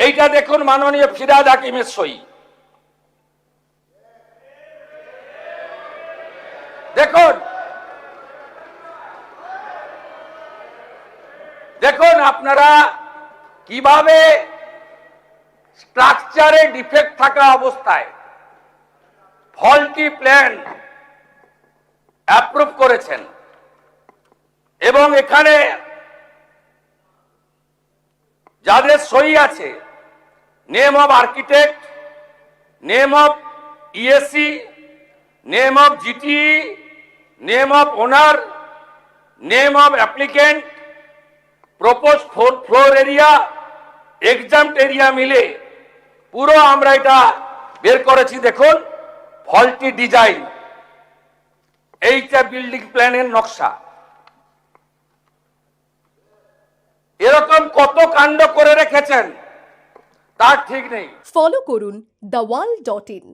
এইটা দেখুন মাননীয় ফিরহাদ হাকিমের সই। দেখুন দেখুন আপনারা কিভাবে স্ট্রাকচারে ডিফেক্ট থাকা অবস্থায় ফল্টি প্ল্যান অ্যাপ্রুভ করেছেন এবং এখানে যাদের সই আছে, name of architect, name of ESC, name of GTE, name of owner, name of applicant, propose floor area, exempt area মিলে পুরো আমরা এটা বের করেছি। দেখুন ফল্টি ডিজাইন, এইটা বিল্ডিং প্ল্যানের নকশা। এরকম কত কাণ্ড করে রেখেছেন তার ঠিক নেই। ফলো করুন দাওয়াল.in